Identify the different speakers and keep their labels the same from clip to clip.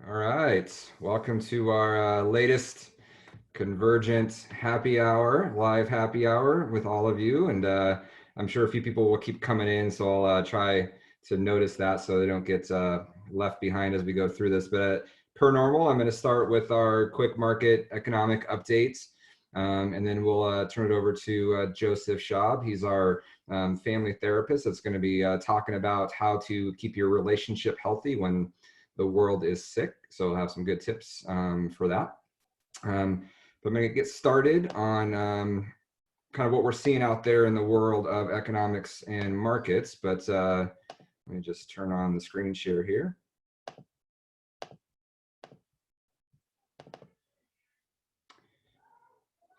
Speaker 1: All right, welcome to our latest Convergent happy hour, live happy hour with all of you. And I'm sure a few people will keep coming in, so I'll try to notice that so they don't get left behind as we go through this. But per normal, I'm going to start with our quick market economic updates. And then we'll turn it over to Joseph Shaub. He's our family therapist that's going to be talking about how to keep your relationship healthy when the world is sick. So we'll have some good tips for that. But I'm going to get started on kind of what we're seeing out there in the world of economics and markets. But let me just turn on the screen share here.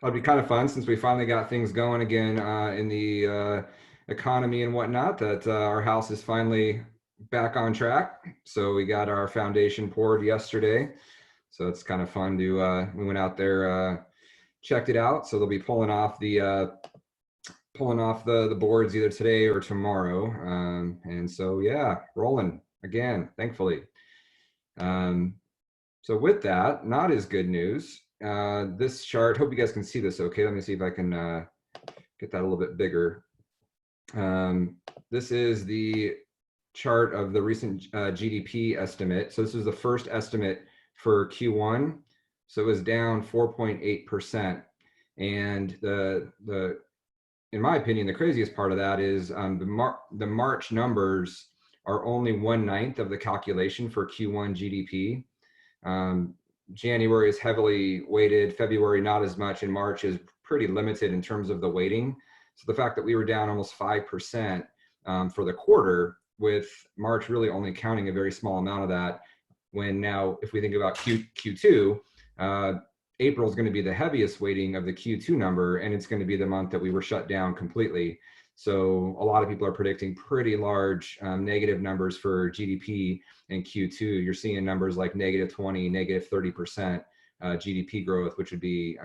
Speaker 1: That'd be kind of fun since we finally got things going again in the economy and whatnot, that our house is finally back on track. So we got our foundation poured yesterday. So it's kind of fun to, we went out there, checked it out. So they'll be pulling off the boards either today or tomorrow. And so, yeah, rolling again, thankfully. So with that, not as good news. This chart, hope you guys can see this okay. Let me see if I can get that a little bit bigger. This is the chart of the recent GDP estimate. So this is the first estimate for Q1. So it was down 4.8%. And in my opinion, the craziest part of that is the March numbers are only 1/9 of the calculation for Q1 GDP. January is heavily weighted, February not as much, and March is pretty limited in terms of the weighting. So the fact that we were down almost 5% for the quarter, with March really only counting a very small amount of that, when now if we think about Q2, April is going to be the heaviest weighting of the Q2 number, and it's going to be the month that we were shut down completely. So a lot of people are predicting pretty large negative numbers for GDP in Q2. You're seeing numbers like -20, -30% GDP growth, which would be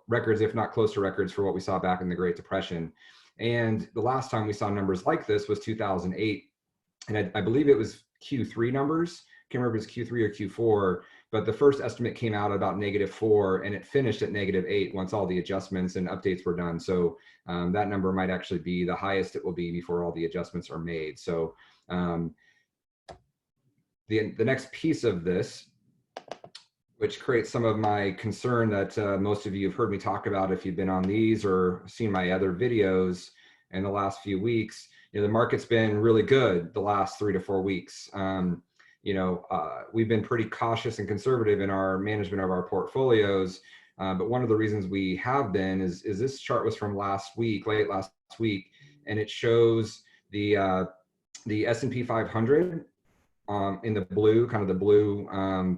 Speaker 1: records, if not close to records, for what we saw back in the Great Depression. And the last time we saw numbers like this was 2008. And I believe it was Q3 numbers. Can't remember if it was Q3 or Q4, but the first estimate came out about -4, and it finished at -8 once all the adjustments and updates were done. So that number might actually be the highest it will be before all the adjustments are made. So the next piece of this, which creates some of my concern that most of you have heard me talk about if you've been on these or seen my other videos in the last few weeks. You know, the market's been really good the last 3 to 4 weeks. We've been pretty cautious and conservative in our management of our portfolios. But one of the reasons we have been is this chart was from last week, late last week, and it shows the S&P 500 in the blue, kind of the blue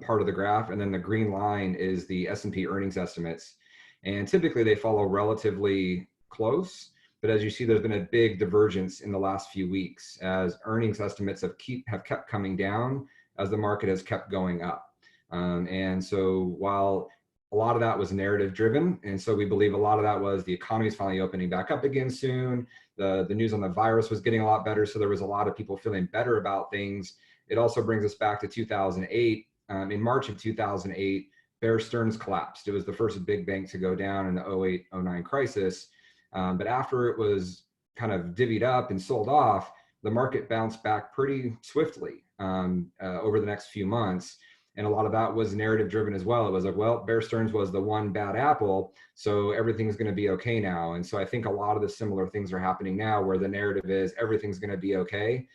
Speaker 1: part of the graph, and then the green line is the S&P earnings estimates. And typically they follow relatively close, but as you see, there's been a big divergence in the last few weeks as earnings estimates have kept coming down as the market has kept going up. And so while a lot of that was narrative driven, and so we believe a lot of that was the economy is finally opening back up again soon. The news on the virus was getting a lot better, so there was a lot of people feeling better about things. It also brings us back to 2008. In March of 2008, Bear Stearns collapsed. It was the first big bank to go down in the 08-09 crisis. But after it was kind of divvied up and sold off, the market bounced back pretty swiftly over the next few months. And a lot of that was narrative driven as well. It was like, well, Bear Stearns was the one bad apple, so everything's going to be okay now. And so I think a lot of the similar things are happening now where the narrative is everything's going to be okay,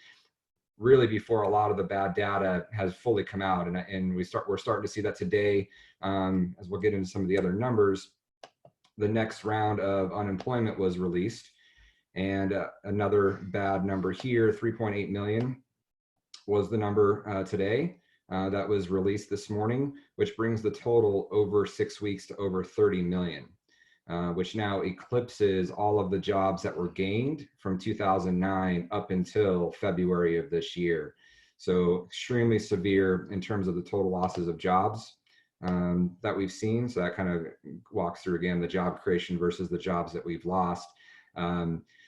Speaker 1: really before a lot of the bad data has fully come out. And we're starting to see that today, as we'll get into some of the other numbers. The next round of unemployment was released, and another bad number here, 3.8 million was the number today that was released this morning, which brings the total over 6 weeks to over 30 million, which now eclipses all of the jobs that were gained from 2009 up until February of this year. So extremely severe in terms of the total losses of jobs that we've seen. So that kind of walks through again the job creation versus the jobs that we've lost.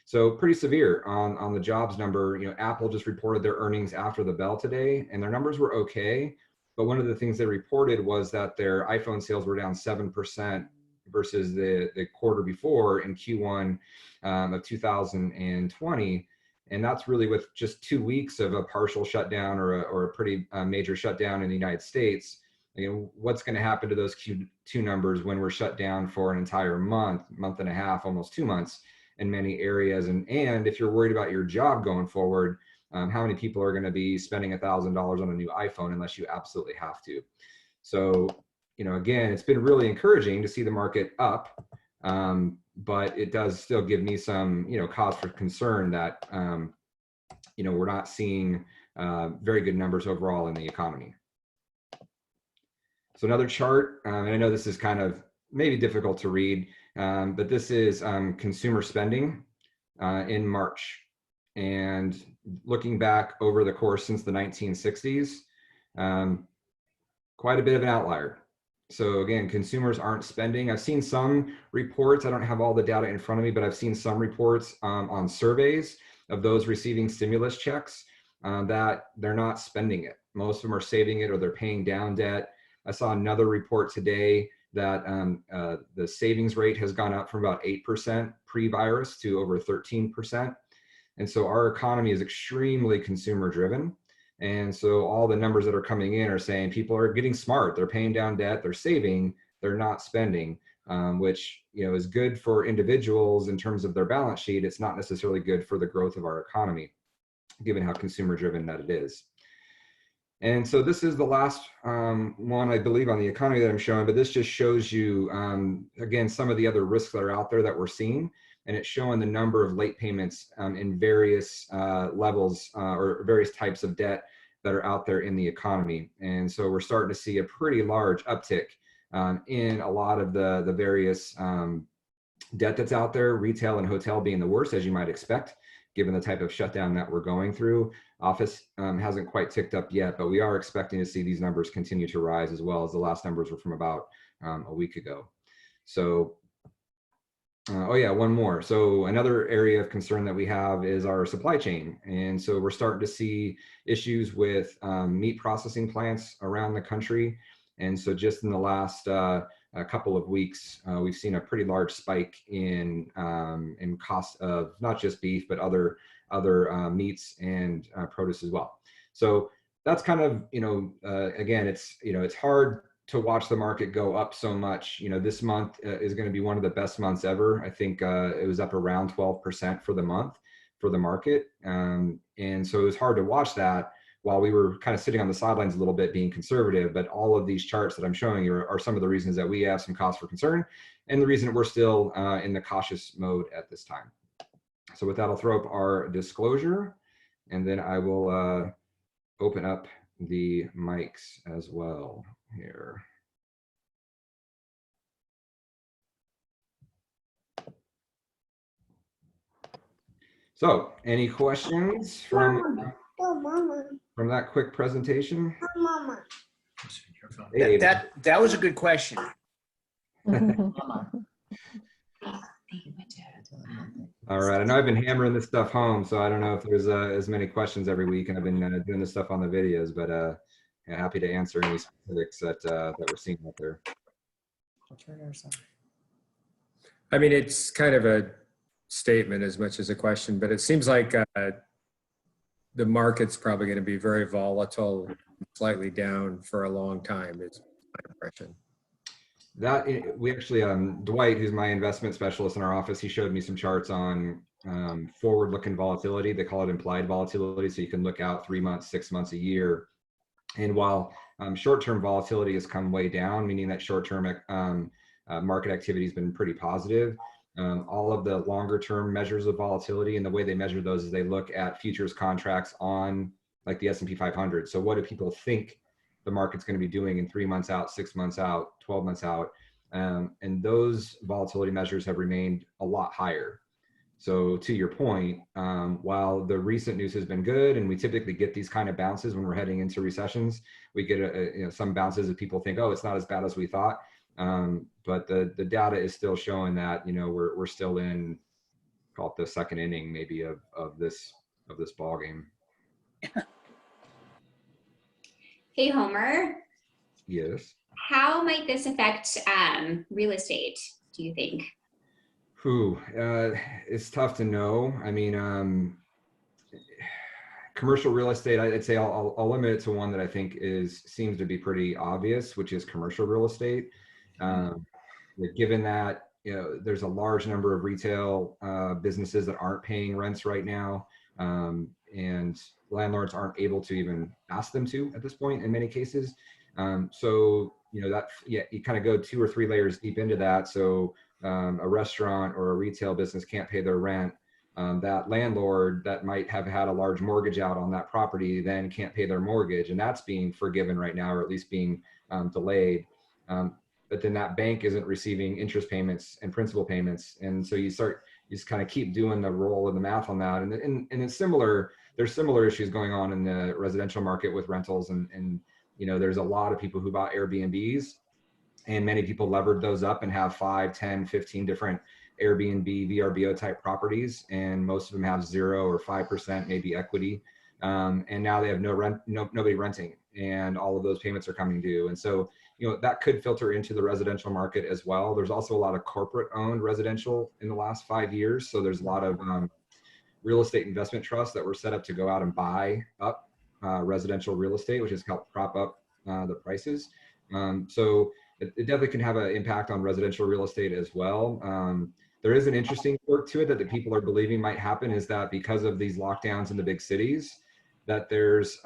Speaker 1: So pretty severe on the jobs number. You know, Apple just reported their earnings after the bell today, and their numbers were okay, But one of the things they reported was that their iPhone sales were down 7% versus the quarter before in Q1 of 2020. And that's really with just 2 weeks of a partial shutdown or a pretty major shutdown in the United States. You know, what's going to happen to those Q2 numbers when we're shut down for an entire month and a half, almost 2 months in many areas? And if you're worried about your job going forward, how many people are going to be spending $1,000 on a new iPhone unless you absolutely have to? So, you know, again, it's been really encouraging to see the market up, but it does still give me some, you know, cause for concern that, you know, we're not seeing very good numbers overall in the economy. So another chart, and I know this is kind of maybe difficult to read, but this is consumer spending in March. And looking back over the course since the 1960s, quite a bit of an outlier. So again, consumers aren't spending. I've seen some reports, I don't have all the data in front of me, but I've seen some reports on surveys of those receiving stimulus checks that they're not spending it. Most of them are saving it or they're paying down debt. I saw another report today that the savings rate has gone up from about 8% pre-virus to over 13%. And so our economy is extremely consumer driven. And so all the numbers that are coming in are saying people are getting smart. They're paying down debt, they're saving, they're not spending, which, you know, is good for individuals in terms of their balance sheet. It's not necessarily good for the growth of our economy, given how consumer driven that it is. And so this is the last one, I believe, on the economy that I'm showing, but this just shows you, again, some of the other risks that are out there that we're seeing. And it's showing the number of late payments in various levels or various types of debt that are out there in the economy. And so we're starting to see a pretty large uptick in a lot of the various debt that's out there, retail and hotel being the worst, as you might expect, given the type of shutdown that we're going through. Office hasn't quite ticked up yet, but we are expecting to see these numbers continue to rise, as well as the last numbers were from about a week ago. So, oh yeah, one more. So another area of concern that we have is our supply chain. And so we're starting to see issues with meat processing plants around the country. And so just in the last a couple of weeks, we've seen a pretty large spike in cost of not just beef, but other meats and produce as well. So that's kind of, you know, again, it's, you know, it's hard to watch the market go up so much. You know, this month is going to be one of the best months ever. I think it was up around 12% for the month for the market. And so it was hard to watch that while we were kind of sitting on the sidelines a little bit being conservative. But all of these charts that I'm showing you are some of the reasons that we have some cause for concern and the reason we're still in the cautious mode at this time. So with that, I'll throw up our disclosure and then I will open up the mics as well here. So any questions from that quick presentation?
Speaker 2: Hey, that was a good question.
Speaker 1: All right, I know I've been hammering this stuff home, so I don't know if there's as many questions every week, and I've been doing this stuff on the videos, but yeah, happy to answer any specifics that we're seeing out there.
Speaker 3: I mean, it's kind of a statement as much as a question, but it seems like the market's probably going to be very volatile, slightly down for a long time, is my impression.
Speaker 1: That we actually, Dwight, who's my investment specialist in our office, he showed me some charts on forward-looking volatility. They call it implied volatility, so you can look out 3 months, 6 months, a year. And while short-term volatility has come way down, meaning that short-term market activity has been pretty positive, all of the longer-term measures of volatility, and the way they measure those is they look at futures contracts on like the S&P 500. So what do people think the market's going to be doing in 3 months out, 6 months out, 12 months out? And those volatility measures have remained a lot higher. So to your point, while the recent news has been good, and we typically get these kind of bounces when we're heading into recessions, we get you know, some bounces that people think, oh, it's not as bad as we thought. But the data is still showing that, you know, we're still in, call it the second inning maybe of this ball game.
Speaker 4: Hey, Homer.
Speaker 1: Yes.
Speaker 4: How might this affect real estate, do you think?
Speaker 1: It's tough to know. I mean, commercial real estate, I'd say I'll limit it to one that I think seems to be pretty obvious, which is commercial real estate. Given that, there's a large number of retail businesses that aren't paying rents right now, and landlords aren't able to even ask them to at this point in many cases. So you kind of go 2 or 3 layers deep into that. So a restaurant or a retail business can't pay their rent. That landlord that might have had a large mortgage out on that property then can't pay their mortgage, and that's being forgiven right now, or at least being delayed. But then that bank isn't receiving interest payments and principal payments, and so you just kind of keep doing the roll of the math on that. And it's similar. There's similar issues going on in the residential market with rentals, and there's a lot of people who bought Airbnbs, and many people levered those up and have 5, 10, 15 different Airbnb, VRBO type properties, and most of them have 0 or 5% maybe equity. And now they have nobody renting, and all of those payments are coming due. And so, that could filter into the residential market as well. There's also a lot of corporate owned residential in the last 5 years. So there's a lot of real estate investment trusts that were set up to go out and buy up residential real estate, which has helped prop up the prices. So it definitely can have an impact on residential real estate as well. There is an interesting quirk to it that the people are believing might happen, is that because of these lockdowns in the big cities, that there's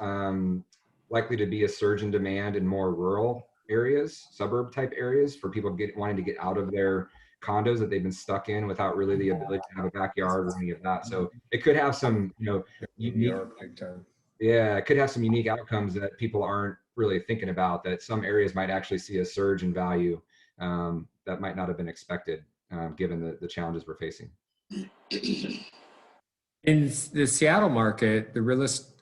Speaker 1: likely to be a surge in demand in more rural areas, suburb type areas, for people wanting to get out of their condos that they've been stuck in without really the ability to have a backyard or any of that. So it could have some, unique, it could have some unique outcomes that people aren't really thinking about, that some areas might actually see a surge in value that might not have been expected, given the challenges we're facing.
Speaker 3: In the Seattle market,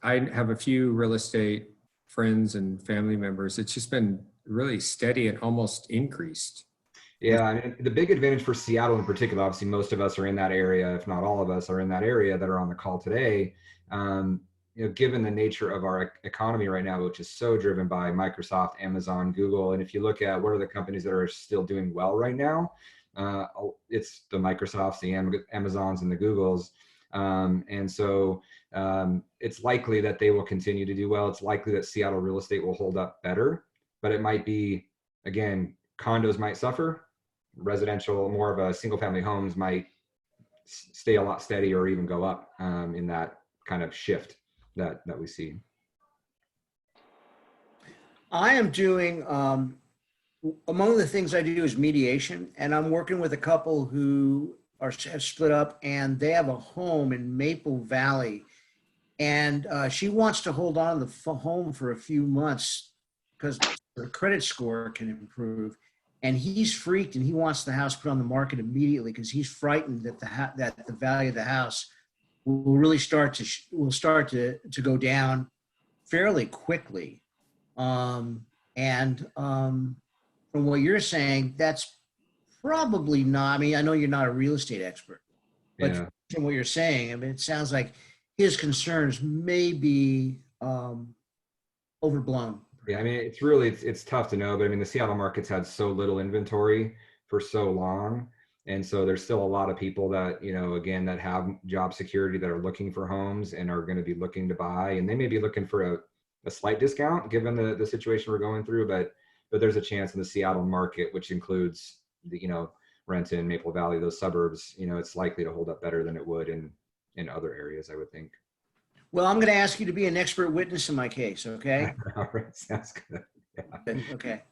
Speaker 3: I have a few real estate friends and family members. It's just been really steady and almost increased.
Speaker 1: Yeah, I mean, the big advantage for Seattle in particular, obviously most of us are in that area, if not all of us are in that area that are on the call today. Given the nature of our economy right now, which is so driven by Microsoft, Amazon, Google, and if you look at what are the companies that are still doing well right now, it's the Microsofts, the Amazons, and the Googles. And so it's likely that they will continue to do well. It's likely that Seattle real estate will hold up better, but it might be, again, condos might suffer. Residential, more of a single family homes might stay a lot steadier or even go up in that kind of shift that we see.
Speaker 2: I am doing, among the things I do is mediation, and I'm working with a couple who have split up, and they have a home in Maple Valley, and she wants to hold on to the home for a few months because her credit score can improve. And he's freaked, and he wants the house put on the market immediately because he's frightened that the value of the house will really start to go down fairly quickly. From what you're saying, that's probably not. I mean, I know you're not a real estate expert, but from what you're saying, I mean, it sounds like his concerns may be overblown.
Speaker 1: Yeah, I mean, it's tough to know, but I mean, the Seattle market's had so little inventory for so long. And so there's still a lot of people that, again, that have job security that are looking for homes and are going to be looking to buy. And they may be looking for a slight discount given the situation we're going through, but there's a chance in the Seattle market, which includes the, Renton, Maple Valley, those suburbs, it's likely to hold up better than it would in other areas, I would think.
Speaker 2: Well, I'm going to ask you to be an expert witness in my case, okay?
Speaker 1: All right, sounds good. Yeah.
Speaker 2: Okay.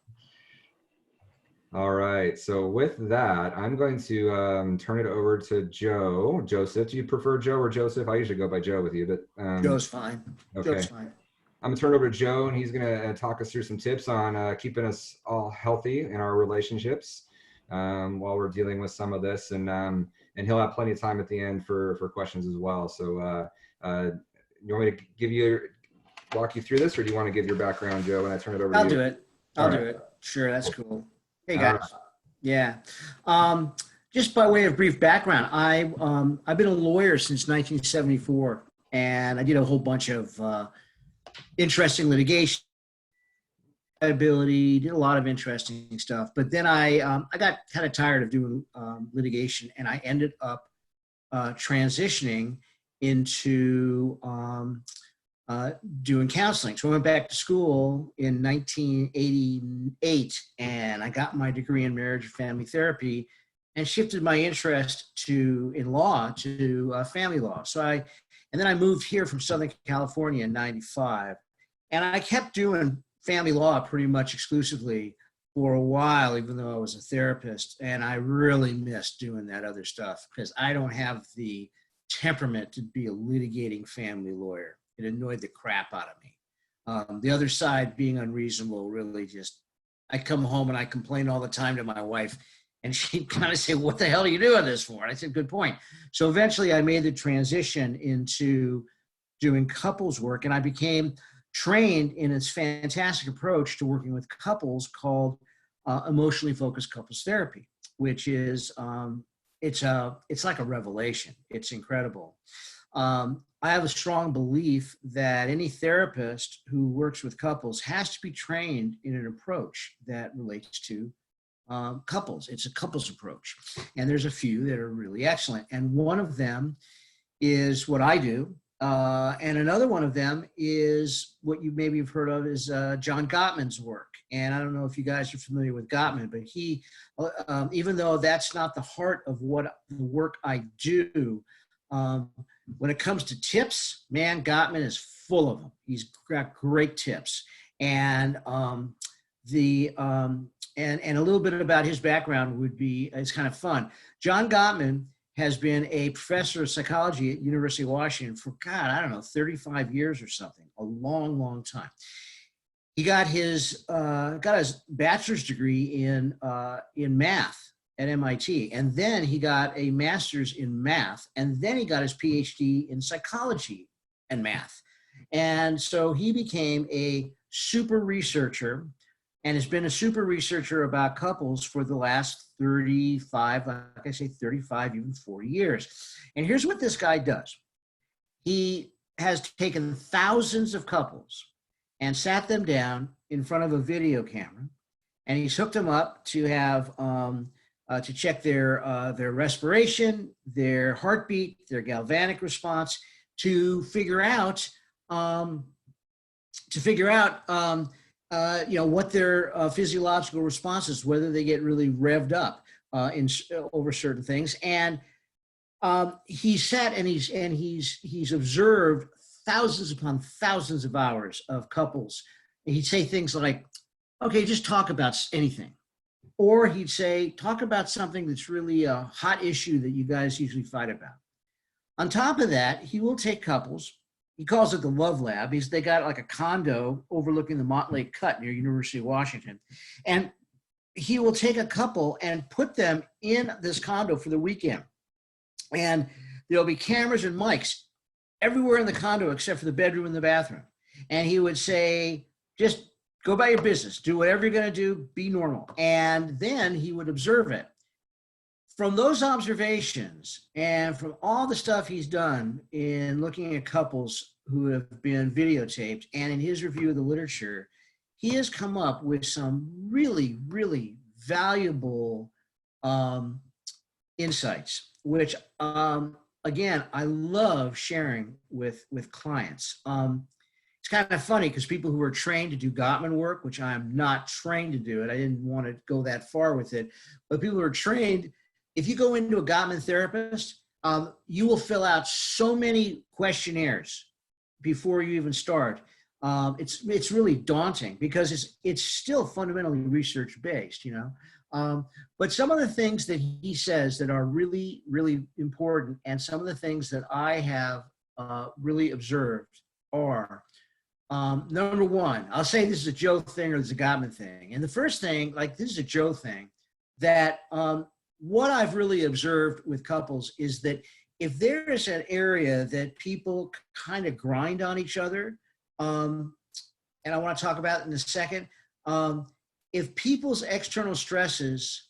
Speaker 1: All right, so with that, I'm going to turn it over to Joe. Joseph, do you prefer Joe or Joseph? I usually go by Joe with you, but
Speaker 2: Joe's fine.
Speaker 1: Okay.
Speaker 2: Joe's fine.
Speaker 1: I'm gonna turn it over to Joe, and he's gonna talk us through some tips on keeping us all healthy in our relationships while we're dealing with some of this, and he'll have plenty of time at the end for questions as well. So you want me to walk you through this, or do you want to give your background, Joe, when I turn it over to you?
Speaker 2: I'll do it. I'll do it. Sure, that's cool. Hey guys. Yeah. Just by way of brief background, I've been a lawyer since 1974, and I did a whole bunch of interesting litigation liability, did a lot of interesting stuff. But then I got kind of tired of doing litigation, and I ended up transitioning into doing counseling. So I went back to school in 1988, and I got my degree in marriage and family therapy, and shifted my interest in law to family law. And then I moved here from Southern California in '95, and I kept doing family law pretty much exclusively for a while, even though I was a therapist. And I really missed doing that other stuff because I don't have the temperament to be a litigating family lawyer. It annoyed the crap out of me. The other side, being unreasonable, really just, I come home and I complain all the time to my wife, and she'd kind of say, what the hell are you doing this for? And I said, good point. So eventually I made the transition into doing couples work, and I became trained in this fantastic approach to working with couples called emotionally focused couples therapy, which is, it's like a revelation. It's incredible. I have a strong belief that any therapist who works with couples has to be trained in an approach that relates to couples. It's a couples approach. And there's a few that are really excellent. And one of them is what I do. And another one of them is what you maybe have heard of is John Gottman's work. And I don't know if you guys are familiar with Gottman, but he, even though that's not the heart of what the work I do, when it comes to tips, man, Gottman is full of them. He's got great tips. And and a little bit about his background is kind of fun. John Gottman has been a professor of psychology at University of Washington for, God, I don't know, 35 years or something, a long, long time. He got his bachelor's degree in math at MIT, and then he got a master's in math, and then he got his PhD in psychology and math. And so he became a super researcher, and has been a super researcher about couples for the last 35, like I say, 35, even 40 years. And here's what this guy does. He has taken thousands of couples and sat them down in front of a video camera, and he's hooked them up to have to check their respiration, their heartbeat, their galvanic response, to figure out what their physiological responses, whether they get really revved up over certain things. And he sat and he's observed thousands upon thousands of hours of couples. And he'd say things like, okay, just talk about anything. Or he'd say, talk about something that's really a hot issue that you guys usually fight about. On top of that, he will take couples. He calls it the Love Lab. They got like a condo overlooking the Montlake Cut near University of Washington. And he will take a couple and put them in this condo for the weekend. And there'll be cameras and mics everywhere in the condo except for the bedroom and the bathroom. And he would say, just go about your business, do whatever you're going to do, be normal. And then he would observe it. From those observations and from all the stuff he's done in looking at couples who have been videotaped and in his review of the literature, he has come up with some really, really valuable insights, which, again, I love sharing with clients. It's kind of funny because people who are trained to do Gottman work, which I'm not trained to do it, I didn't want to go that far with it, but people who are trained, if you go into a Gottman therapist, you will fill out so many questionnaires before you even start. It's really daunting because it's still fundamentally research based, you know. But some of the things that he says that are really, really important, and some of the things that I have really observed are, number one, I'll say this is a Joe thing or this is a Gottman thing. And the first thing, like this is a Joe thing, that what I've really observed with couples is that if there is an area that people kind of grind on each other, and I want to talk about it in a second, if people's external stresses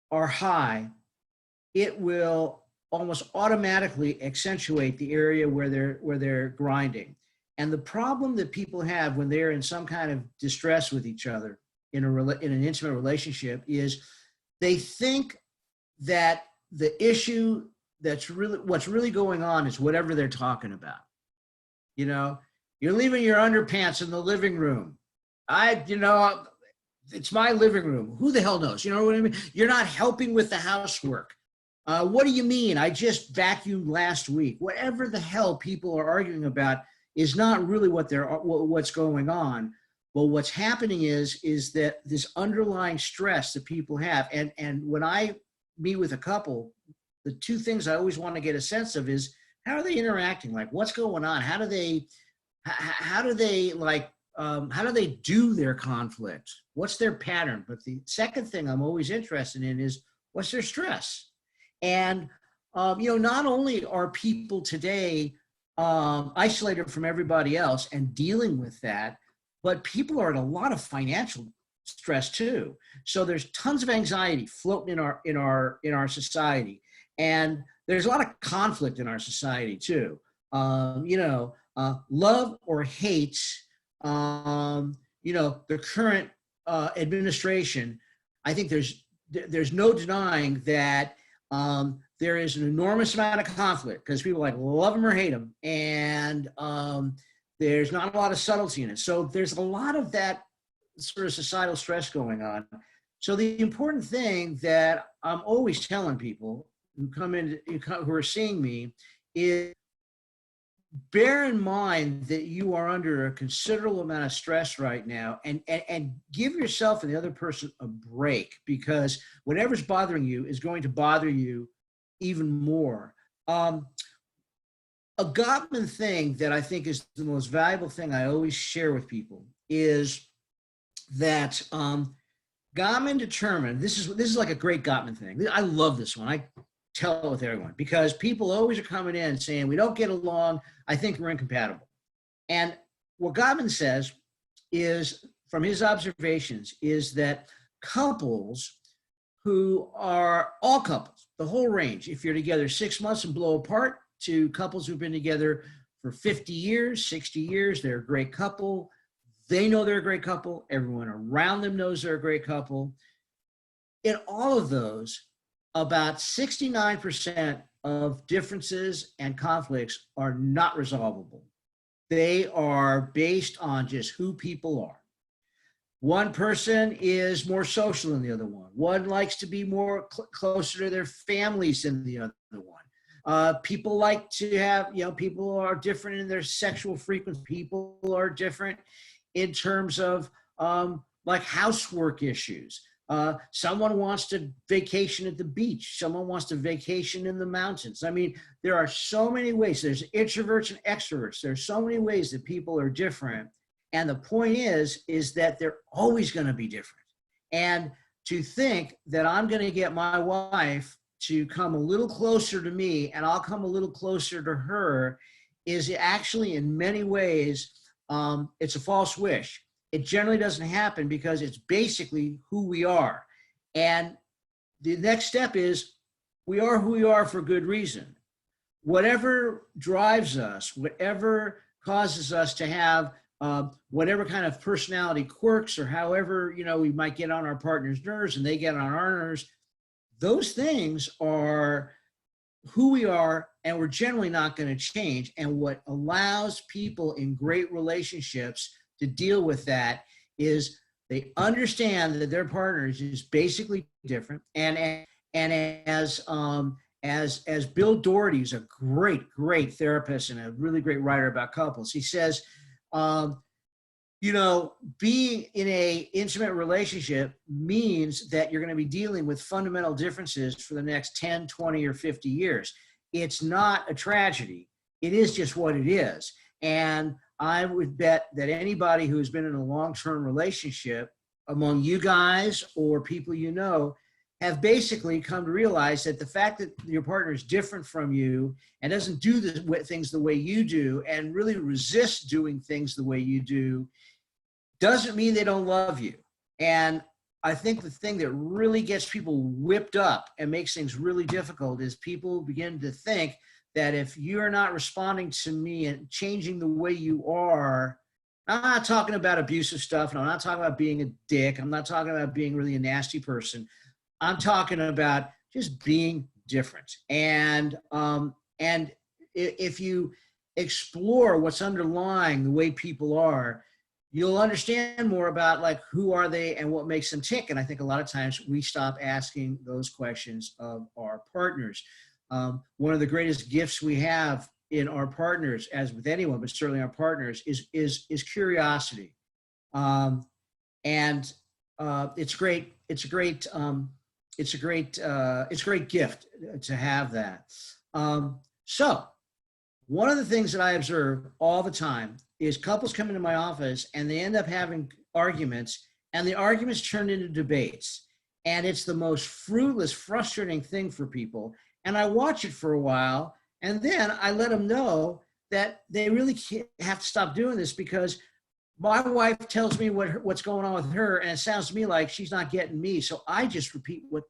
Speaker 2: are high, it will almost automatically accentuate the area where they're grinding. And the problem that people have when they're in some kind of distress with each other in an intimate relationship is they think that the issue what's really going on is whatever they're talking about. You know, you're leaving your underpants in the living room. It's my living room. Who the hell knows? You know what I mean? You're not helping with the housework. What do you mean? I just vacuumed last week. Whatever the hell people are arguing about is not really what's going on. But what's happening is that this underlying stress that people have, and when I meet with a couple, the two things I always want to get a sense of is how are they interacting? Like, what's going on? How do they do their conflict? What's their pattern? But the second thing I'm always interested in is what's their stress? And not only are people today isolated from everybody else and dealing with that, but people are at a lot of financial stress too. So there's tons of anxiety floating in our society, and there's a lot of conflict in our society too. Love or hate, the current administration. I think there's no denying that there is an enormous amount of conflict because people love them or hate them, and there's not a lot of subtlety in it. So there's a lot of that sort of societal stress going on. So the important thing that I'm always telling people who are seeing me is bear in mind that you are under a considerable amount of stress right now, and give yourself and the other person a break, because whatever's bothering you is going to bother you even more. A Gottman thing that I think is the most valuable thing I always share with people is that Gottman determined, this is like a great Gottman thing. I love this one. I tell it with everyone because people always are coming in saying, we don't get along. I think we're incompatible. And what Gottman says is, from his observations, is that couples who are all couples, the whole range, if you're together 6 months and blow apart, to couples who've been together for 50 years, 60 years, they're a great couple. They know they're a great couple. Everyone around them knows they're a great couple. In all of those, about 69% of differences and conflicts are not resolvable. They are based on just who people are. One person is more social than the other one. One likes to be more closer to their families than the other one. People like to have, people are different in their sexual frequency. People are different in terms of housework issues. Someone wants to vacation at the beach. Someone wants to vacation in the mountains. I mean, there are so many ways. There's introverts and extroverts. There's so many ways that people are different. And the point is that they're always going to be different. And to think that I'm going to get my wife to come a little closer to me and I'll come a little closer to her is actually, in many ways, it's a false wish. It generally doesn't happen because it's basically who we are. And the next step is we are who we are for good reason. Whatever drives us, whatever causes us to have whatever kind of personality quirks, or however, we might get on our partner's nerves and they get on our nerves, those things are who we are, and we're generally not going to change. And what allows people in great relationships to deal with that is they understand that their partners is basically different. And as Bill Doherty, who's a great therapist and a really great writer about couples, he says, being in a intimate relationship means that you're going to be dealing with fundamental differences for the next 10, 20, or 50 years. It's not a tragedy. It is just what it is. And I would bet that anybody who's been in a long-term relationship among you guys or people have basically come to realize that the fact that your partner is different from you and doesn't do things the way you do and really resists doing things the way you do doesn't mean they don't love you. And I think the thing that really gets people whipped up and makes things really difficult is people begin to think that if you're not responding to me and changing the way you are, I'm not talking about abusive stuff, and I'm not talking about being a dick. I'm not talking about being really a nasty person. I'm talking about just being different. And if you explore what's underlying the way people are, you'll understand more about like who are they and what makes them tick. And I think a lot of times we stop asking those questions of our partners. One of the greatest gifts we have in our partners, as with anyone, but certainly our partners, is curiosity. It's great. It's a great gift to have that. So one of the things that I observe all the time is couples come into my office and they end up having arguments, and the arguments turn into debates. And it's the most fruitless, frustrating thing for people. And I watch it for a while, and then I let them know that they really can't have to stop doing this, because my wife tells me what's going on with her, and it sounds to me like she's not getting me. So I just repeat what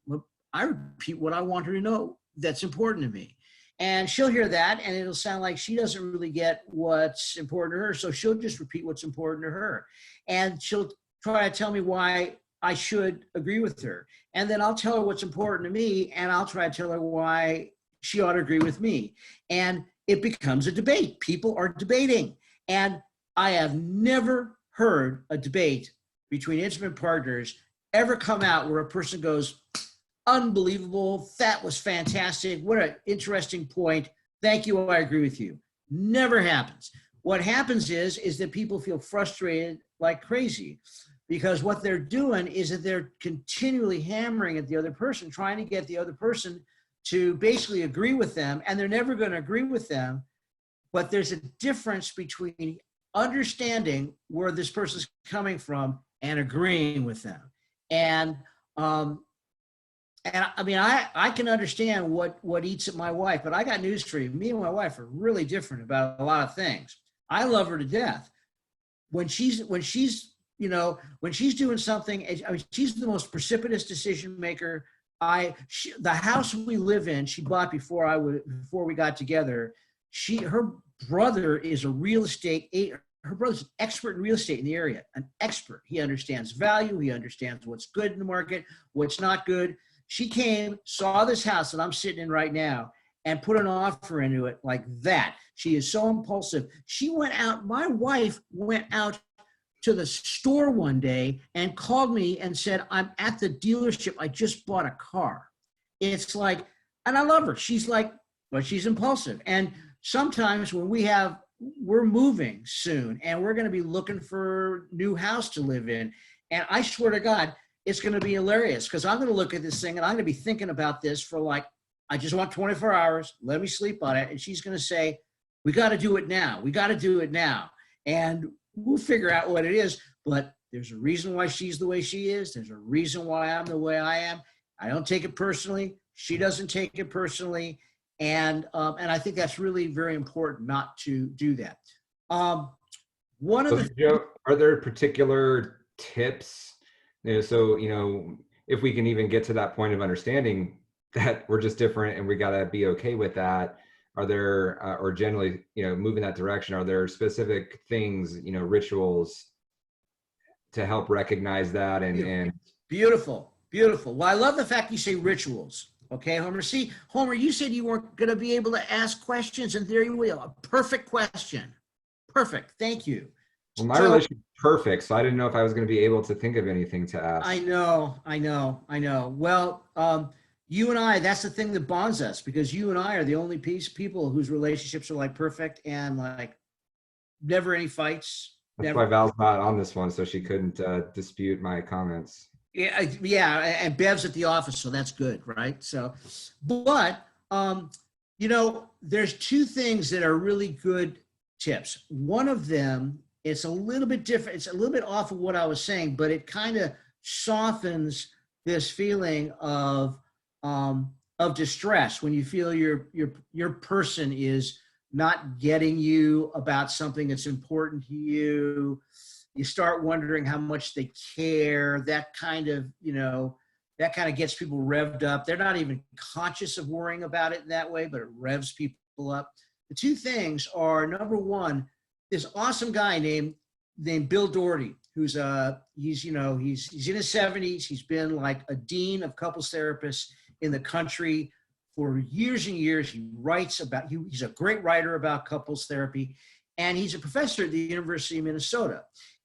Speaker 2: I want her to know that's important to me. And she'll hear that, and it'll sound like she doesn't really get what's important to her. So she'll just repeat what's important to her. And she'll try to tell me why I should agree with her. And then I'll tell her what's important to me, and I'll try to tell her why she ought to agree with me. And it becomes a debate. People are debating. And I have never heard a debate between intimate partners ever come out where a person goes, unbelievable, that was fantastic, what an interesting point, thank you, I agree with you. Never happens. What happens is that people feel frustrated like crazy, because what they're doing is that they're continually hammering at the other person, trying to get the other person to basically agree with them, and they're never going to agree with them. But there's a difference between understanding where this person's coming from and agreeing with them. And I mean, I can understand what eats at my wife, but I got news for you. Me and my wife are really different about a lot of things. I love her to death. When she's doing something, I mean, she's the most precipitous decision maker. The house we live in, she bought before we got together. Her brother is a real estate. Her brother's an expert in real estate in the area, an expert. He understands value. He understands what's good in the market, what's not good. She came, saw this house that I'm sitting in right now, and put an offer into it like that. She is so impulsive. She went out, my wife went out to the store one day and called me and said, I'm at the dealership, I just bought a car. It's like, and I love her. She's like, but she's impulsive. And sometimes when we're moving soon and we're going to be looking for a new house to live in. And I swear to God, it's going to be hilarious, because I'm going to look at this thing and I'm going to be thinking about this for like, I just want 24 hours. Let me sleep on it. And she's going to say, we got to do it now. We got to do it now. And we'll figure out what it is. But there's a reason why she's the way she is. There's a reason why I'm the way I am. I don't take it personally. She doesn't take it personally. And I think that's really very important not to do that.
Speaker 1: Joe, are there particular tips? So, if we can even get to that point of understanding that we're just different and we got to be okay with that, are there, or generally, move in that direction, are there specific things, rituals to help recognize that? And
Speaker 2: Beautiful. Well, I love the fact you say rituals. Okay, Homer. See, Homer, you said you weren't going to be able to ask questions, and there you are. A perfect question. Perfect. Thank you.
Speaker 1: Well, my relationship is perfect, so I didn't know if I was going to be able to think of anything to ask.
Speaker 2: I know. Well, you and I, that's the thing that bonds us, because you and I are the only people whose relationships are like perfect and like never any fights.
Speaker 1: That's why Val's not on this one, so she couldn't dispute my comments.
Speaker 2: Yeah, and Bev's at the office, so that's good, right? So, but there's two things that are really good tips. One of them, it's a little bit different. It's a little bit off of what I was saying, but it kind of softens this feeling of distress when you feel your person is not getting you about something that's important to you. You start wondering how much they care. That kind of gets people revved up. They're not even conscious of worrying about it in that way, but it revs people up. The two things are, number one, this awesome guy named Bill Doherty, who's he's in his 70s. He's been like a dean of couples therapists in the country for years and years. He writes about, he's a great writer about couples therapy, and he's a professor at the University of Minnesota.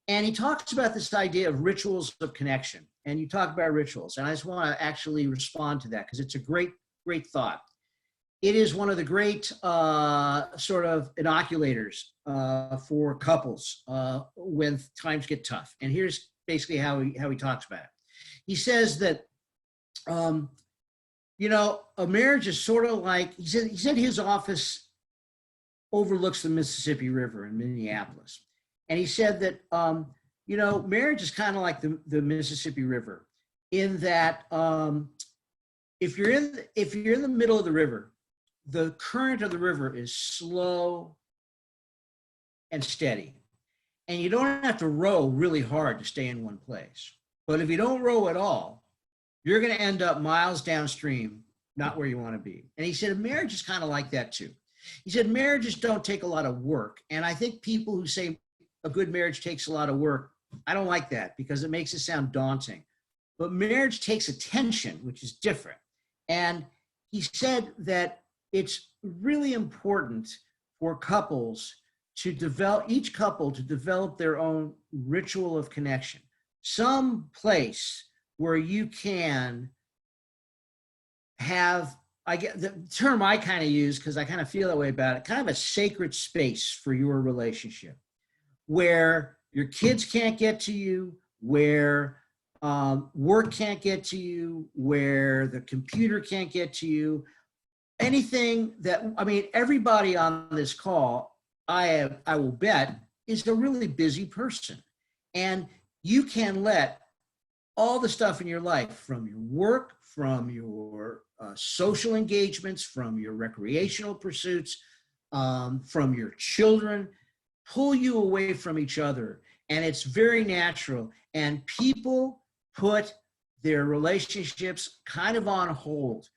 Speaker 2: And he talks about this idea of rituals of connection. And you talk about rituals, and I just want to actually respond to that because it's a great, great thought. It is one of the great sort of inoculators for couples when times get tough. And here's basically how he talks about it. He says that, a marriage is sort of like, he said his office overlooks the Mississippi River in Minneapolis. And he said that, marriage is kind of like the Mississippi River in that if you're in the middle of the river, the current of the river is slow and steady. And you don't have to row really hard to stay in one place. But if you don't row at all, you're going to end up miles downstream, not where you want to be. And he said, marriage is kind of like that too. He said, marriages don't take a lot of work. And I think people who say a good marriage takes a lot of work, I don't like that because it makes it sound daunting. But marriage takes attention, which is different. And he said that it's really important for couples to develop, each couple to develop their own ritual of connection, some place where you can have, I get the term I kind of use because I kind of feel that way about it, kind of a sacred space for your relationship where your kids can't get to you, where work can't get to you, where the computer can't get to you. Anything that, everybody on this call, I will bet, is a really busy person. And you can let all the stuff in your life, from your work, from your social engagements, from your recreational pursuits, from your children, pull you away from each other. And it's very natural. And people put their relationships kind of on hold,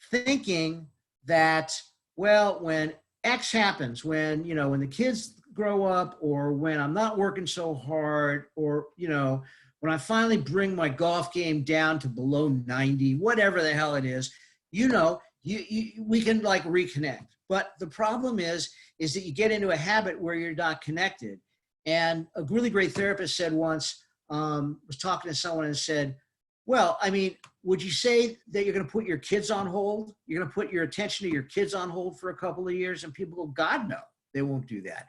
Speaker 2: thinking that, well, when X happens, when the kids grow up, or when I'm not working so hard, or, when I finally bring my golf game down to below 90, whatever the hell it is, we can like reconnect. But the problem is that you get into a habit where you're not connected. And a really great therapist said once, was talking to someone and said, well, would you say that you're going to put your kids on hold? You're going to put your attention to your kids on hold for a couple of years? And people go, God, no, they won't do that.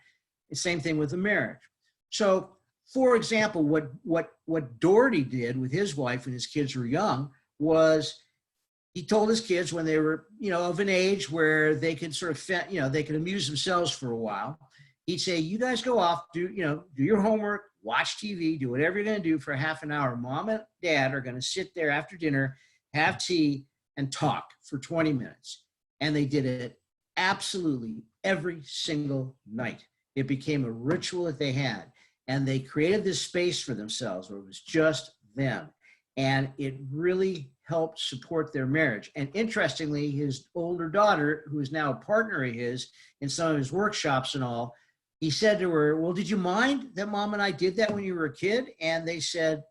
Speaker 2: The same thing with a marriage. So, for example, what Doherty did with his wife when his kids were young was he told his kids when they were, of an age where they could sort of, they could amuse themselves for a while. He'd say, you guys go off, do your homework, watch TV, do whatever you're going to do for half an hour. Mom and dad are going to sit there after dinner, have tea, and talk for 20 minutes. And they did it absolutely every single night. It became a ritual that they had. And they created this space for themselves where it was just them. And it really helped support their marriage. And interestingly, his older daughter, who is now a partner of his in some of his workshops and all, he said to her, well, did you mind that Mom and I did that when you were a kid? And they said,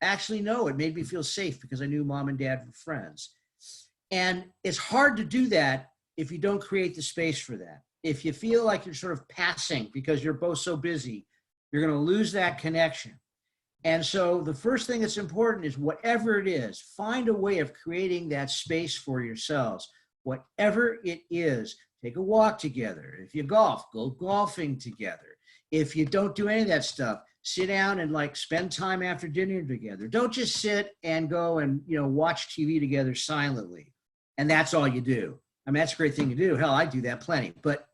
Speaker 2: actually, no, it made me feel safe because I knew Mom and Dad were friends. And it's hard to do that if you don't create the space for that. If you feel like you're sort of passing because you're both so busy, you're going to lose that connection. And so the first thing that's important is whatever it is, find a way of creating that space for yourselves. Whatever it is, take a walk together. If you golf, go golfing together. If you don't do any of that stuff, sit down and like spend time after dinner together. Don't just sit and go and, watch TV together silently. And that's all you do. That's a great thing to do. Hell, I do that plenty. But,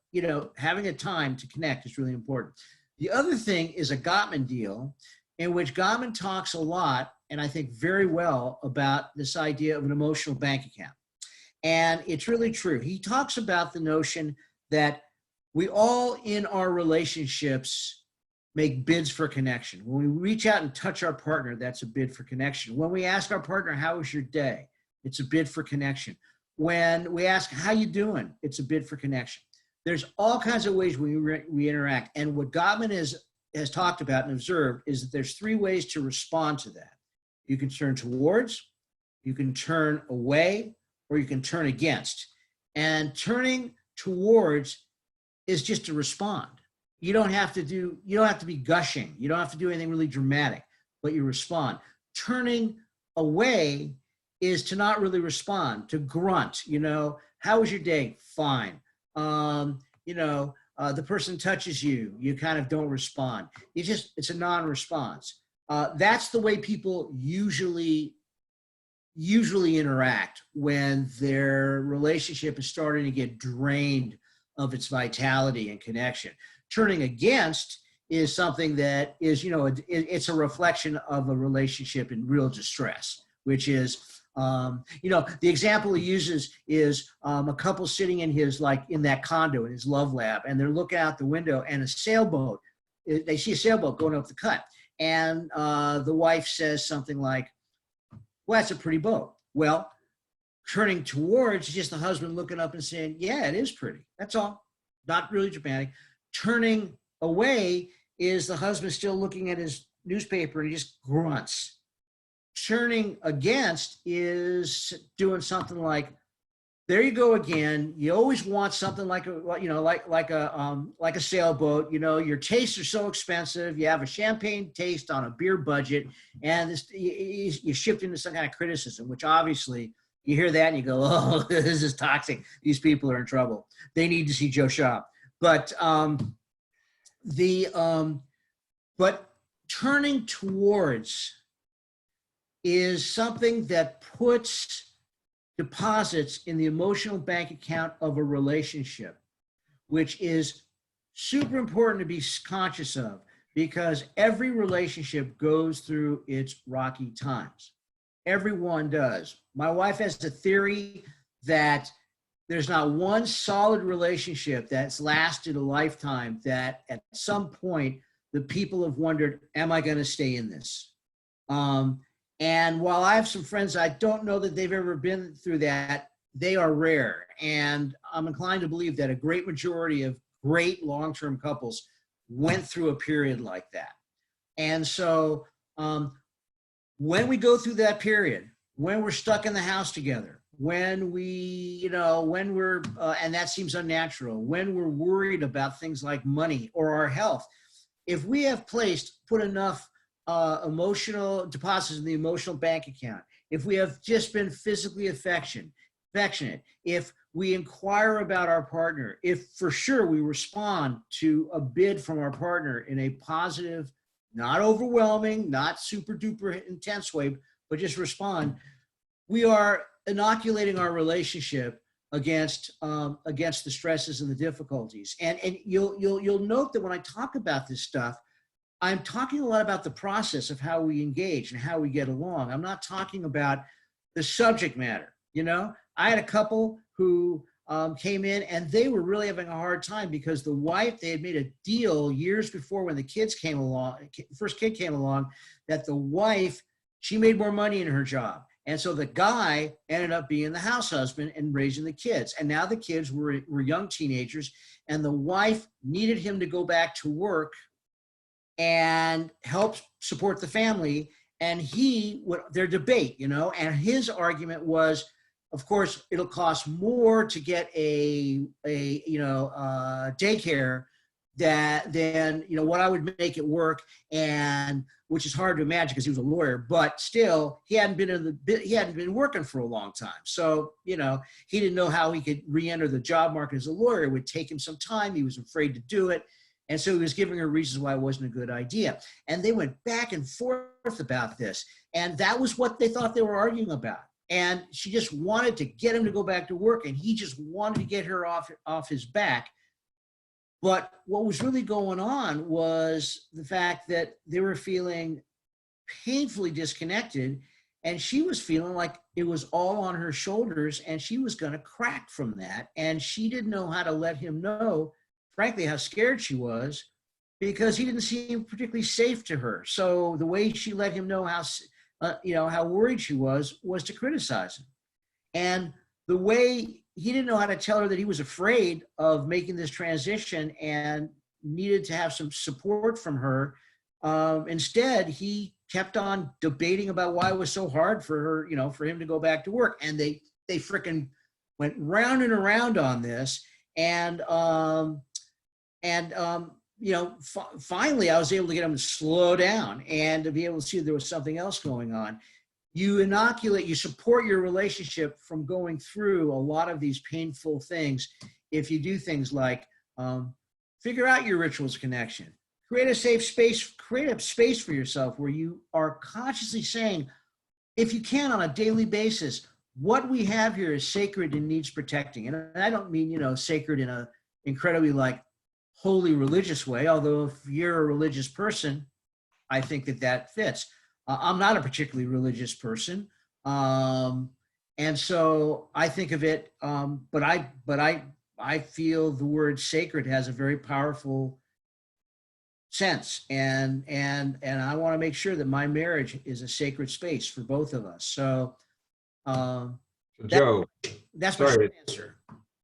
Speaker 2: having a time to connect is really important. The other thing is a Gottman deal, in which Gottman talks a lot, and I think very well, about this idea of an emotional bank account. And it's really true. He talks about the notion that we all in our relationships make bids for connection. When we reach out and touch our partner, that's a bid for connection. When we ask our partner, how was your day? It's a bid for connection. When we ask, how you doing? It's a bid for connection. there's all kinds of ways we interact. And what Gottman has talked about and observed is that there's 3 ways to respond to that. You can turn towards, you can turn away, or you can turn against. And turning towards is just to respond. You don't have to be gushing. You don't have to do anything really dramatic, but you respond. Turning away is to not really respond, to grunt, how was your day? Fine. The person touches you, you kind of don't respond. It's a non-response. That's the way people usually interact when their relationship is starting to get drained of its vitality and connection. Turning against is something that is, it's a reflection of a relationship in real distress, which is, the example he uses is a couple sitting in in that condo in his love lab, and they're looking out the window, and they see a sailboat going up the cut. And the wife says something like, well, that's a pretty boat. Well, turning towards is just the husband looking up and saying, yeah, it is pretty. That's all. Not really dramatic. Turning away is the husband still looking at his newspaper and he just grunts. Turning against is doing something like, there you go again. You always want something like a sailboat. Your tastes are so expensive. You have a champagne taste on a beer budget, and you shift into some kind of criticism, which obviously you hear that and you go, oh, this is toxic. These people are in trouble. They need to see Joe Shaub. But but turning towards is something that puts deposits in the emotional bank account of a relationship, which is super important to be conscious of, because every relationship goes through its rocky times. Everyone does. My wife has a theory that there's not one solid relationship that's lasted a lifetime that at some point the people have wondered, am I going to stay in this? And while I have some friends, I don't know that they've ever been through that. They are rare. And I'm inclined to believe that a great majority of great long-term couples went through a period like that. And so when we go through that period, when we're stuck in the house together, when we're, and that seems unnatural, when we're worried about things like money or our health, if we have put enough emotional deposits in the emotional bank account, if we have just been physically affectionate, if we inquire about our partner, if for sure we respond to a bid from our partner in a positive, not overwhelming, not super duper intense way, but just respond, we are inoculating our relationship against the stresses and the difficulties. And you'll note that when I talk about this stuff, I'm talking a lot about the process of how we engage and how we get along. I'm not talking about the subject matter. I had a couple who came in and they were really having a hard time because the wife, they had made a deal years before when the kids came along, first kid came along, that the wife, she made more money in her job. And so the guy ended up being the house husband and raising the kids. And now the kids were young teenagers, and the wife needed him to go back to work and help support the family. And their debate, and his argument was, of course, it'll cost more to get a daycare than what I would make it work, and which is hard to imagine because he was a lawyer, but still he hadn't been working for a long time. So, he didn't know how he could re-enter the job market as a lawyer. It would take him some time. He was afraid to do it. And so he was giving her reasons why it wasn't a good idea. And they went back and forth about this. And that was what they thought they were arguing about. And she just wanted to get him to go back to work, and he just wanted to get her off his back. But what was really going on was the fact that they were feeling painfully disconnected, and she was feeling like it was all on her shoulders, and she was going to crack from that. And she didn't know how to let him know, frankly, how scared she was, because he didn't seem particularly safe to her. So the way she let him know how worried she was to criticize him. And the way he didn't know how to tell her that he was afraid of making this transition and needed to have some support from her. Instead, he kept on debating about why it was so hard for her, for him to go back to work. And they frickin' went round and around on this. And finally I was able to get him to slow down and to be able to see there was something else going on. You support your relationship from going through a lot of these painful things if you do things like figure out your rituals of connection, create a safe space, create a space for yourself where you are consciously saying, if you can on a daily basis, what we have here is sacred and needs protecting. And I don't mean, sacred in a incredibly like holy religious way, although if you're a religious person, I think that fits. I'm not a particularly religious person. And so I think of it, but I feel the word sacred has a very powerful sense. And I want to make sure that my marriage is a sacred space for both of us. So,
Speaker 1: Joe,
Speaker 2: that's my short answer.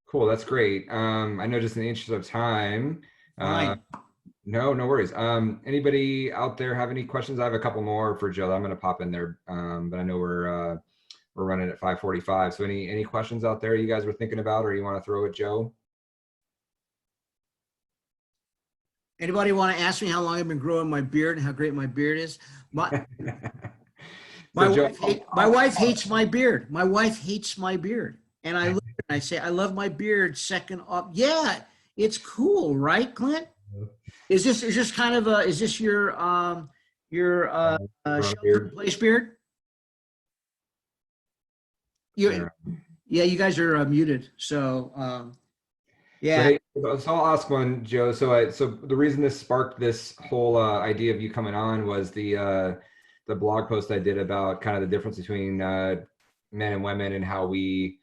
Speaker 1: Cool. That's great. I know just in the interest of time,
Speaker 2: Fine.
Speaker 1: no worries. Anybody out there have any questions? I have a couple more for Joe. I'm going to pop in there, but I know we're running at 5:45. So any questions out there you guys were thinking about or you want to throw at Joe?
Speaker 2: Anybody want to ask me how long I've been growing my beard and how great my beard is? My wife hates my beard. My wife hates my beard. And I look and I say, I love my beard second up. Yeah, it's cool, right, Clint? Is this your shelter in place beard? Yeah, you guys are muted. So yeah.
Speaker 1: So I'll ask one, Joe. So the reason this sparked this whole idea of you coming on was the blog post I did about kind of the difference between men and women and how we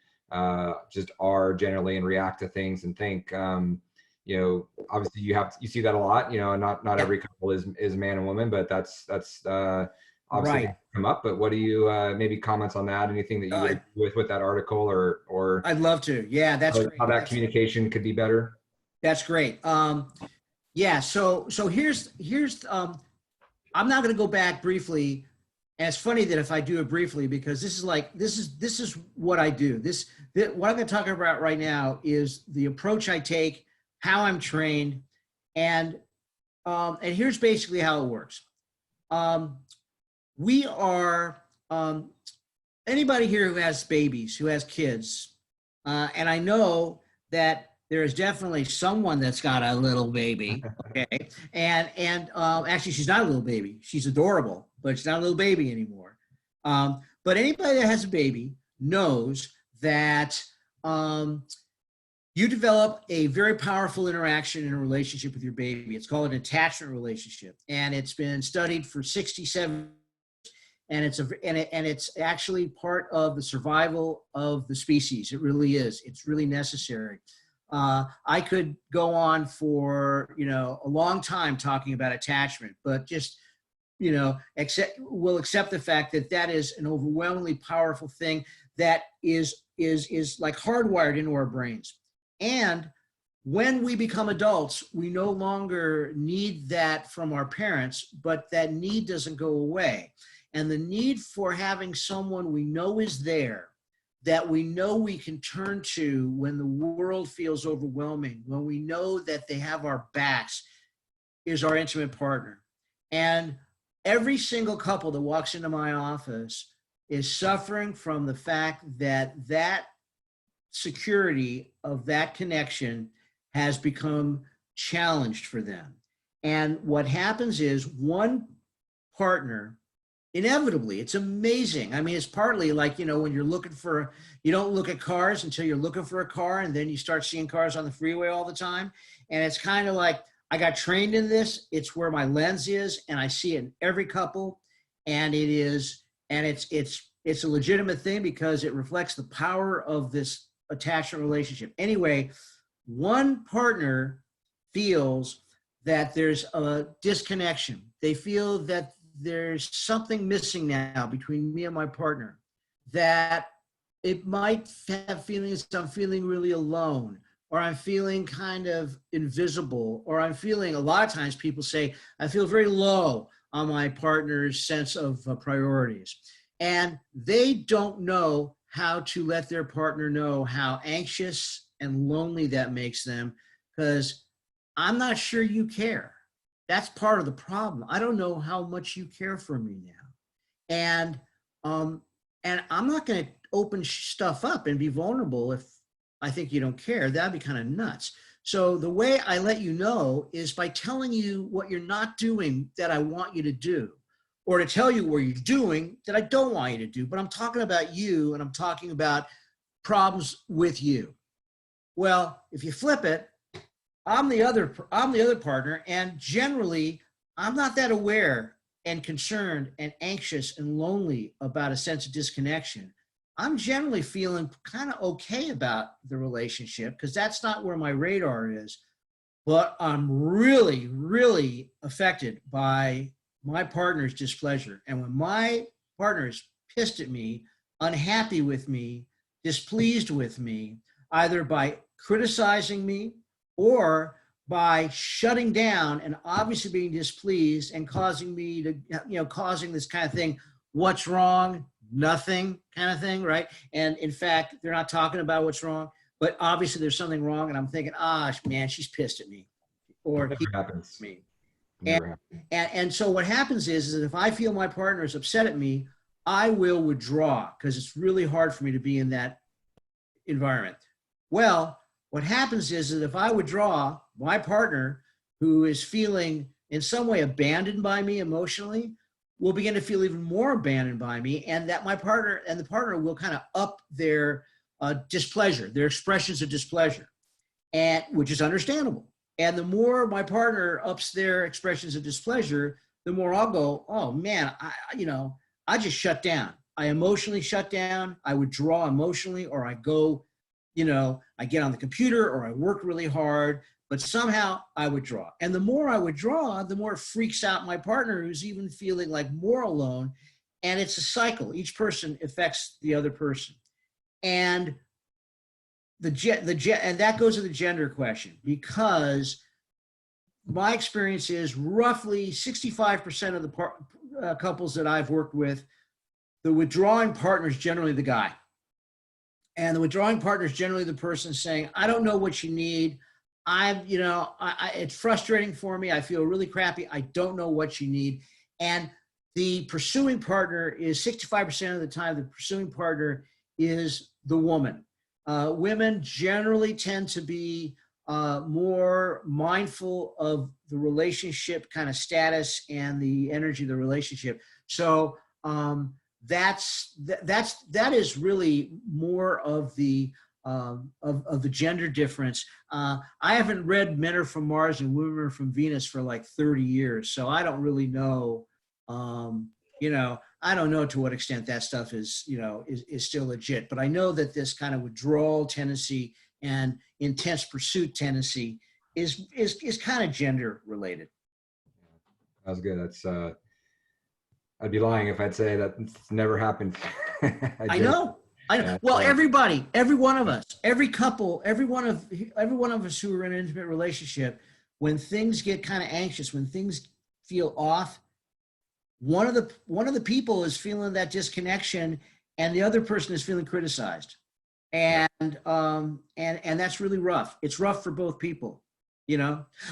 Speaker 1: just are generally and react to things and think. Obviously you see that a lot. Not every couple is man and woman, but that's obviously
Speaker 2: right.
Speaker 1: Come up. But what do you maybe comments on that? Anything that you agree with that article or
Speaker 2: I'd love to. Yeah, that's great.
Speaker 1: How that communication could be better.
Speaker 2: That's great. Yeah. So here's I'm not going to go back briefly. And it's funny that if I do it briefly, because this is what I do. What I'm going to talk about right now is the approach I take, how I'm trained, and here's basically how it works. We are anybody here who has babies, who has kids, and I know that there is definitely someone that's got a little baby, okay? And actually, she's not a little baby. She's adorable, but she's not a little baby anymore. But anybody that has a baby knows that you develop a very powerful interaction in a relationship with your baby. It's called an attachment relationship, and it's been studied for 67. And it's actually part of the survival of the species. It really is. It's really necessary. I could go on for a long time talking about attachment, but just we'll accept the fact that is an overwhelmingly powerful thing that is like hardwired into our brains. And when we become adults, we no longer need that from our parents, but that need doesn't go away. And the need for having someone we know is there, that we know we can turn to when the world feels overwhelming, when we know that they have our backs, is our intimate partner. And every single couple that walks into my office is suffering from the fact that security of that connection has become challenged for them. And what happens is one partner, inevitably, it's amazing. I mean, it's partly like, when you're looking for, you don't look at cars until you're looking for a car, and then you start seeing cars on the freeway all the time. And it's kind of like, I got trained in this. It's where my lens is, and I see it in every couple. And it's a legitimate thing because it reflects the power of this attachment relationship. Anyway, one partner feels that there's a disconnection. They feel that there's something missing now between me and my partner, that it might have feelings, I'm feeling really alone, or I'm feeling kind of invisible, or I'm feeling, a lot of times people say, I feel very low on my partner's sense of priorities. And they don't know how to let their partner know how anxious and lonely that makes them, because I'm not sure you care. That's part of the problem. I don't know how much you care for me now. And I'm not going to open stuff up and be vulnerable if I think you don't care. That'd be kind of nuts. So the way I let you know is by telling you what you're not doing that I want you to do, or to tell you what you're doing that I don't want you to do. But I'm talking about you, and I'm talking about problems with you. Well, if you flip it, I'm the other partner, and generally I'm not that aware and concerned and anxious and lonely about a sense of disconnection. I'm generally feeling kind of okay about the relationship because that's not where my radar is, but I'm really, really affected by my partner's displeasure. And when my partner is pissed at me, unhappy with me, displeased with me, either by criticizing me or by shutting down and obviously being displeased and causing me to, causing this kind of thing, what's wrong? Nothing kind of thing, right? And in fact, they're not talking about what's wrong, but obviously there's something wrong. And I'm thinking, man, she's pissed at me. Or
Speaker 1: Never happens.
Speaker 2: Me.
Speaker 1: Never happens.
Speaker 2: And so what happens is that if I feel my partner is upset at me, I will withdraw because it's really hard for me to be in that environment. Well, what happens is that if I withdraw, my partner, who is feeling in some way abandoned by me emotionally, will begin to feel even more abandoned by me, and that my partner and the partner will kind of up their displeasure, their expressions of displeasure, and which is understandable. And the more my partner ups their expressions of displeasure, the more I'll go, oh man, I just shut down. I emotionally shut down. I withdraw emotionally, or I go, I get on the computer, or I work really hard, but somehow I withdraw. And the more I withdraw, the more it freaks out my partner, who's even feeling like more alone. And it's a cycle. Each person affects the other person. And and that goes to the gender question, because my experience is roughly 65% of the couples that I've worked with, the withdrawing partner is generally the guy. And the withdrawing partner is generally the person saying, I don't know what you need. It's frustrating for me. I feel really crappy. I don't know what you need. And the pursuing partner is 65% of the time, the pursuing partner is the woman. Women generally tend to be more mindful of the relationship kind of status and the energy of the relationship. So that is really more of the gender difference. I haven't read Men Are From Mars and Women Are From Venus for like 30 years, so I don't really know. I don't know to what extent that stuff is still legit, but I know that this kind of withdrawal tendency and intense pursuit tendency is kind of gender related.
Speaker 1: That was good. That's I'd be lying if I'd say that it's never happened.
Speaker 2: I know.
Speaker 1: Yeah,
Speaker 2: well, everybody, every one of us, every couple, every one of us who are in an intimate relationship, when things get kind of anxious, when things feel off, one of the people is feeling that disconnection, and the other person is feeling criticized, and that's really rough. It's rough for both people.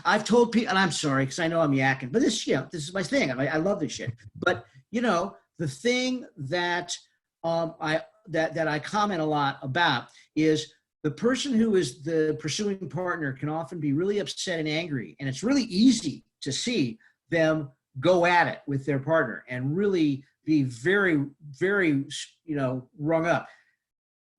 Speaker 2: I've told people, and I'm sorry because I know I'm yakking, but this is my thing. I love this shit. But the thing that I comment a lot about is the person who is the pursuing partner can often be really upset and angry, and it's really easy to see them go at it with their partner and really be very, very, rung up.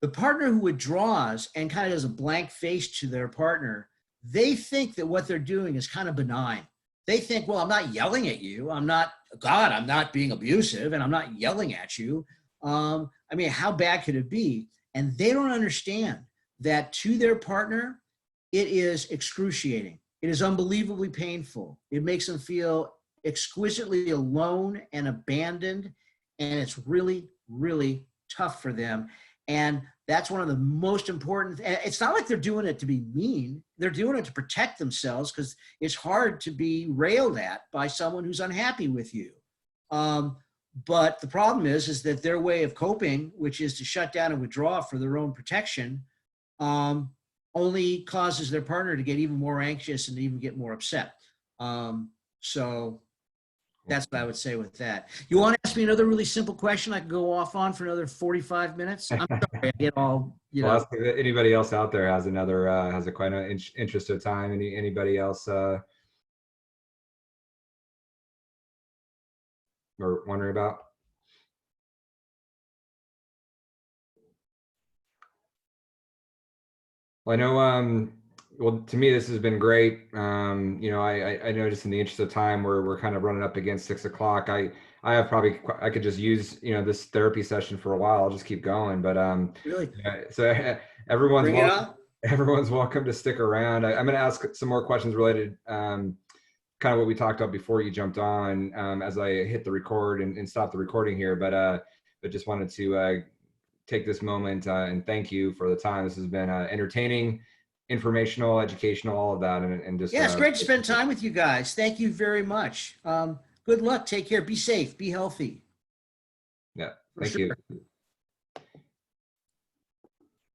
Speaker 2: The partner who withdraws and kind of does a blank face to their partner, they think that what they're doing is kind of benign. They think, well, I'm not yelling at you. I'm not being abusive, and I'm not yelling at you. How bad could it be? And they don't understand that to their partner, it is excruciating. It is unbelievably painful. It makes them feel exquisitely alone and abandoned, and it's really, really tough for them. And that's one of the most important. And it's not like they're doing it to be mean. They're doing it to protect themselves, because it's hard to be railed at by someone who's unhappy with you. But the problem is that their way of coping, which is to shut down and withdraw for their own protection, only causes their partner to get even more anxious and even get more upset. So that's what I would say with that. You want to ask me another really simple question I could go off on for another 45 minutes? I'm sorry, I get all, you know.
Speaker 1: Well, if anybody else out there has another, has a quite an interest of time. Anybody else or wondering about? Well, I know, well, to me, this has been great. You know, I noticed in the interest of time, we're kind of running up against 6 o'clock. I have probably, I could just use, you know, this therapy session for a while. I'll just keep going, but,
Speaker 2: Really?
Speaker 1: yeah, so everyone's
Speaker 2: Bring it
Speaker 1: welcome,
Speaker 2: on.
Speaker 1: everyone's welcome to stick around. I'm going to ask some more questions related, kind of what we talked about before you jumped on, as I hit the record and stop the recording here, but just wanted to, take this moment and thank you for the time. This has been entertaining, informational, educational, all of that. And just
Speaker 2: Yeah, it's great to spend time with you guys. Thank you very much. Good luck. Take care. Be safe. Be healthy.
Speaker 1: Yeah,
Speaker 2: For
Speaker 1: thank
Speaker 2: sure.
Speaker 1: you.